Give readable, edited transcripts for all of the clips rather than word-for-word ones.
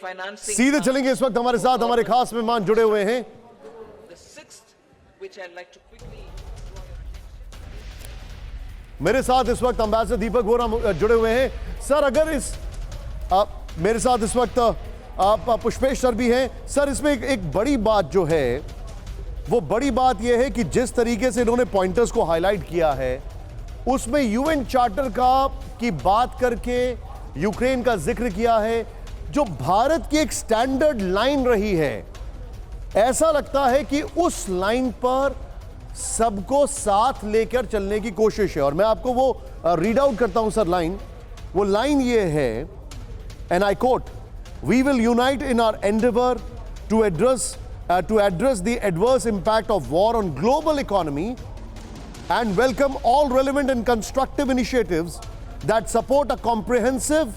financing. सीधे चलेंगे इस वक्त हमारे साथ हमारे खास मेहमान जुड़े हुए हैं। The sixth, which I'd like to quickly. मेरे साथ इस वक्त एम्बेसडर दीपक वोरा जुड़े हुए हैं। सर अगर मेरे साथ इस वक्त आप पुष्पेश सर भी हैं। सर इसमें एक बड़ी बात जो है वो बड़ी बात यह है कि जिस तरीके से इन्होंने पॉइंटर्स को हाईलाइट किया है उसमें यूएन चार्टर की बात करके यूक्रेन का जिक्र किया है, जो भारत की एक स्टैंडर्ड लाइन रही है। ऐसा लगता है कि उस लाइन पर सबको साथ लेकर चलने की कोशिश है। और मैं आपको वो रीड आउट करता हूं सर लाइन। वो लाइन ये है, and I quote, we will unite in our endeavour to address the adverse impact of war on global economy and welcome all relevant and constructive initiatives that support a comprehensive,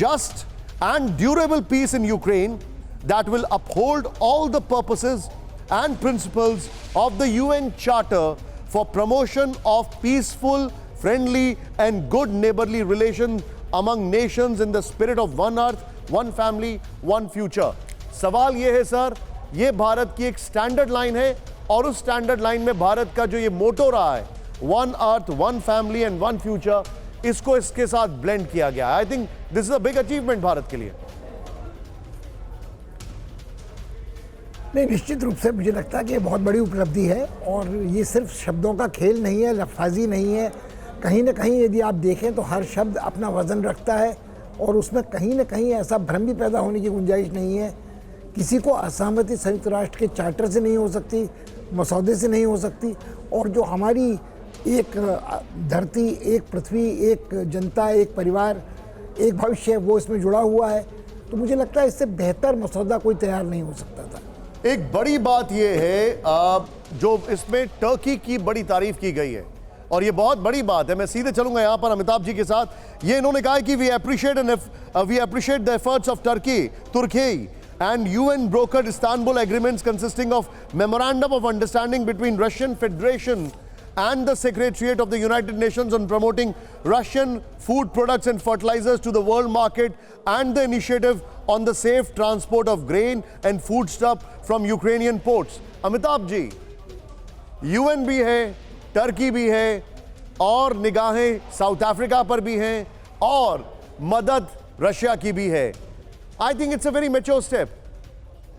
just and durable peace in Ukraine that will uphold all the purposes and principles of the UN Charter for promotion of peaceful, friendly and good neighborly relations among nations in the spirit of one earth, one family, one future। सवाल ये है sir, ये भारत की एक standard line है और उस standard line में भारत का जो ये मोटो रहा है, one earth, one family and one future, इसको इसके साथ ब्लेंड किया गया। I think this is a big achievement Bharat के लिए। नहीं, निश्चित रूप से मुझे लगता है कि ये बहुत बड़ी उपलब्धि है और ये सिर्फ शब्दों का खेल नहीं है, लफ्ज़ी नहीं है। कहीं ना कहीं यदि आप देखें तो हर शब्द अपना वज़न रखता है और उसमें कहीं ना कहीं ऐसा भ्रम भी पैदा होने की गुंजाइश नहीं है। किसी को असहमति संयुक्त राष्ट्र के चार्टर से नहीं हो सकती, मसौदे से नहीं हो सकती, और जो हमारी एक धरती, एक पृथ्वी, एक जनता, एक परिवार, एक भविष्य, वो इसमें जुड़ा हुआ है। तो मुझे लगता है इससे बेहतर मसौदा कोई तैयार नहीं हो सकता था। एक बड़ी बात यह है जो इसमें टर्की की बड़ी तारीफ की गई है और ये बहुत बड़ी बात है। मैं सीधे चलूंगा यहां पर अमिताभ जी के साथ। ये इन्होंने कहा है कि we appreciate the efforts of Turkey and UN brokered Istanbul agreements consisting of memorandum of understanding between Russian Federation and the Secretariat of the United Nations on promoting Russian food products and fertilizers to the world market and the initiative on the safe transport of grain and foodstuff from Ukrainian ports। Amitabh ji, UN भी है, Turkey भी है और निगाहें south Africa पर भी हैं और मदद रशिया की भी है। I think it's a very mature step।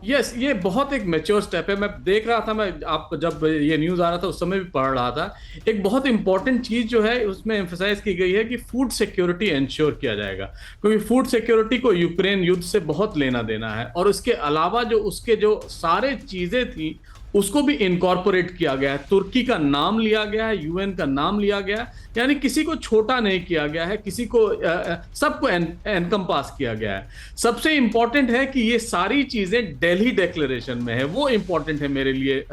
Yes, ये बहुत एक मैच्योर स्टेप है। मैं देख रहा था, मैं आप जब ये न्यूज़ आ रहा था उस समय भी पढ़ रहा था। एक बहुत इंपॉर्टेंट चीज़ जो है उसमें एम्फसाइज की गई है कि फूड सिक्योरिटी इंश्योर किया जाएगा, क्योंकि फूड सिक्योरिटी को यूक्रेन युद्ध से बहुत लेना देना है। और उसके अलावा जो उसके जो सारे चीज़ें थी उसको भी इनकॉर्पोरेट किया गया है। तुर्की का नाम लिया गया है, यूएन का नाम लिया गया है, यानी किसी को छोटा नहीं किया गया है, किसी को सबको एनकम्पास किया गया है। सबसे इंपॉर्टेंट है कि ये सारी चीजें दिल्ली डिक्लेरेशन में है, वो इंपॉर्टेंट है मेरे लिए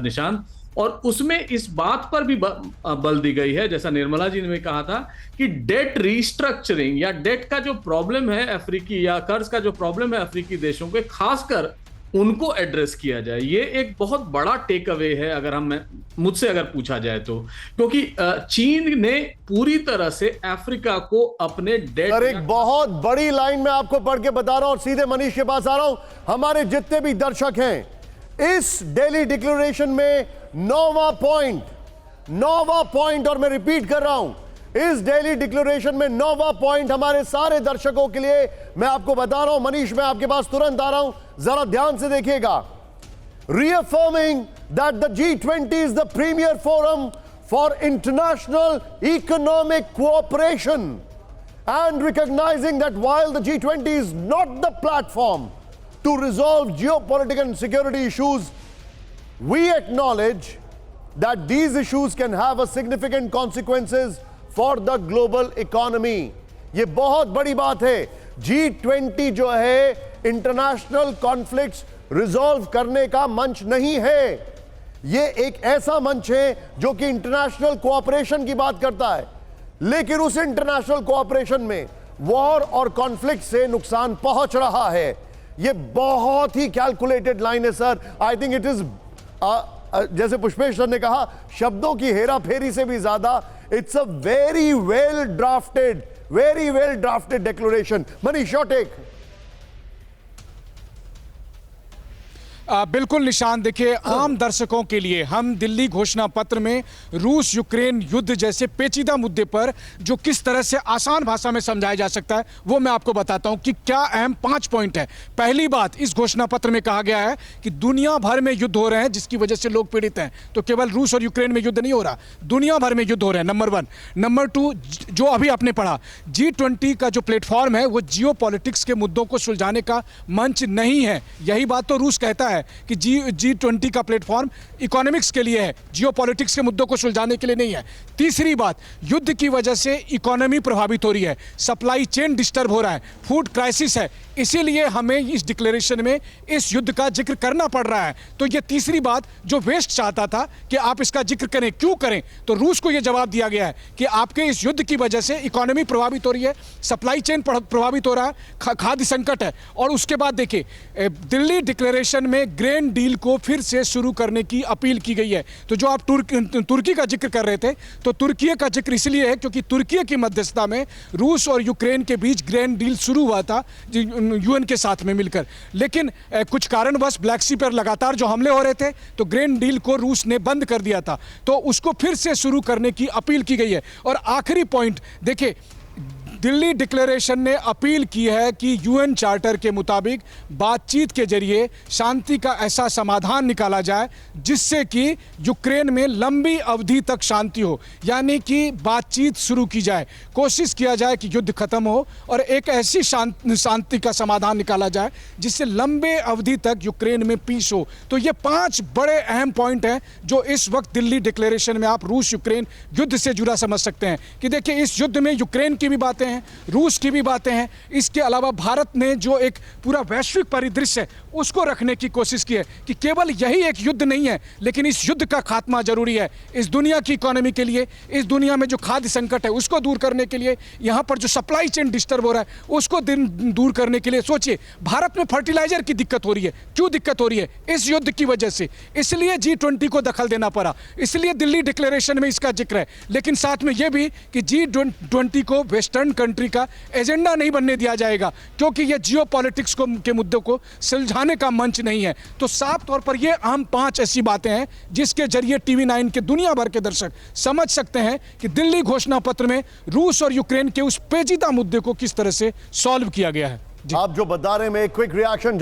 निशान। और उसमें इस बात पर भी बल दी गई है, जैसा निर्मला जी ने कहा था, कि डेट रिस्ट्रक्चरिंग या डेट का जो प्रॉब्लम है अफ्रीकी, या कर्ज का जो प्रॉब्लम है अफ्रीकी देशों के, खासकर उनको एड्रेस किया जाए। ये एक बहुत बड़ा टेक अवे है अगर मुझसे अगर पूछा जाए तो, क्योंकि चीन ने पूरी तरह से अफ्रीका को अपने डेट। एक बहुत बड़ी लाइन में आपको पढ़ के बता रहा हूं और सीधे मनीष के पास आ रहा हूं। हमारे जितने भी दर्शक हैं, इस दिल्ली डिक्लेरेशन में 9वां पॉइंट, और मैं रिपीट कर रहा हूं, इस दिल्ली डिक्लेरेशन में 9वां पॉइंट हमारे सारे दर्शकों के लिए मैं आपको बता रहा हूं। मनीष, मैं आपके पास तुरंत आ रहा हूं, जरा ध्यान से देखिएगा। Reaffirming that the G20 is the premier forum for international economic cooperation and recognizing that while the G20 is not the platform to resolve geopolitical and security issues, we acknowledge that these issues can have a significant consequences for the global economy। ये बहुत बड़ी बात है। G20 जो है international conflicts resolve करने का मंच नहीं है, ये एक ऐसा मंच है जो कि इंटरनेशनल कोऑपरेशन की बात करता है, लेकिन उस इंटरनेशनल कोऑपरेशन में वॉर और कॉन्फ्लिक्ट से नुकसान पहुंच रहा है। ये बहुत ही कैलकुलेटेड लाइन है sir. I think it is जैसे पुष्पेश सर ने कहा, शब्दों की हेरा फेरी से भी ज्यादा it's a very well drafted declaration. Manish, your take. बिल्कुल निशान, देखिए आम दर्शकों के लिए हम दिल्ली घोषणा पत्र में रूस यूक्रेन युद्ध जैसे पेचीदा मुद्दे पर जो किस तरह से आसान भाषा में समझाया जा सकता है वो मैं आपको बताता हूं कि क्या अहम 5 पॉइंट है। पहली बात, इस घोषणा पत्र में कहा गया है कि दुनिया भर में युद्ध हो रहे हैं जिसकी वजह से लोग पीड़ित हैं, तो केवल रूस और यूक्रेन में युद्ध नहीं हो रहा, दुनिया भर में युद्ध हो रहे हैं, नंबर 1। नंबर 2, जो अभी आपने पढ़ा, G20 का जो प्लेटफॉर्म है वो जियो पॉलिटिक्स के मुद्दों को सुलझाने का मंच नहीं है। यही बात तो रूस कहता है कि G20 का प्लेटफॉर्म इकोनॉमिक्स के लिए है, जियोपॉलिटिक्स के मुद्दों को सुलझाने के लिए नहीं है। तीसरी बात, युद्ध की वजह से इकोनॉमी प्रभावित हो रही है, सप्लाई चेन डिस्टर्ब हो रहा है, फूड क्राइसिस है, इसीलिए हमें इस डिक्लेरेशन में इस युद्ध का जिक्र करना पड़ रहा है। तो ये तीसरी बात जो वेस्ट चाहता था कि आप इसका जिक्र करें, क्यों करें, तो रूस को यह जवाब दिया गया है कि आपके इस युद्ध की वजह से इकोनॉमी प्रभावित हो रही है, सप्लाई चेन प्रभावित हो रहा है, खाद्य संकट है। और उसके बाद देखिए दिल्ली डिक्लेरेशन में ग्रेन डील को फिर से शुरू करने की अपील की गई है। तो जो आप तुर्की का जिक्र कर रहे थे, तो तुर्की का जिक्र इसलिए है क्योंकि तुर्की की मध्यस्थता में रूस और यूक्रेन के बीच ग्रेन डील शुरू हुआ था यूएन के साथ में मिलकर, लेकिन कुछ कारणवश ब्लैक सी पर लगातार जो हमले हो रहे थे तो ग्रेन डील को रूस ने बंद कर दिया था, तो उसको फिर से शुरू करने की अपील की गई है। और आखिरी पॉइंट देखिए, दिल्ली डिक्लेरेशन ने अपील की है कि यूएन चार्टर के मुताबिक बातचीत के जरिए शांति का ऐसा समाधान निकाला जाए जिससे कि यूक्रेन में लंबी अवधि तक शांति हो, यानी कि बातचीत शुरू की जाए, कोशिश किया जाए कि युद्ध खत्म हो और एक ऐसी शांति का समाधान निकाला जाए जिससे लंबे अवधि तक यूक्रेन में पीस हो। तो ये 5 बड़े अहम पॉइंट हैं जो इस वक्त दिल्ली डिक्लेरेशन में आप रूस यूक्रेन युद्ध से जुड़ा समझ सकते हैं कि देखिए इस युद्ध में यूक्रेन की भी बातें हैं, रूस की भी बातें हैं, इसके अलावा भारत ने जो एक पूरा वैश्विक परिदृश्य है उसको रखने की कोशिश की है कि केवल यही एक युद्ध नहीं है लेकिन इस युद्ध का खात्मा जरूरी है इस दुनिया की इकोनॉमी के लिए, इस दुनिया में जो खाद्य संकट है उसको दूर करने के लिए, यहाँ पर जो सप्लाई चेन डिस्टर्ब हो रहा है उसको दूर करने के लिए। सोचिए भारत में फर्टिलाइजर की दिक्कत हो रही है, क्यों दिक्कत हो रही है, इस युद्ध की वजह से, इसलिए G20 को दखल देना पड़ा, इसलिए दिल्ली डिक्लेरेशन में इसका जिक्र है। लेकिन साथ में यह भी कि G20 को वेस्टर्न कंट्री का एजेंडा नहीं बनने दिया जाएगा क्योंकि यह जियो पॉलिटिक्स के मुद्दों को सुलझाने का मंच नहीं है। तो साफ तौर पर यह अहम 5 ऐसी बातें हैं जिसके जरिए TV9 के दुनिया भर के दर्शक समझ सकते हैं कि दिल्ली घोषणा पत्र में रूस और यूक्रेन के उस पेचीदा मुद्दे को किस तरह से सॉल्व किया गया है। आप जो बता रहे हैं, क्विक रिएक्शन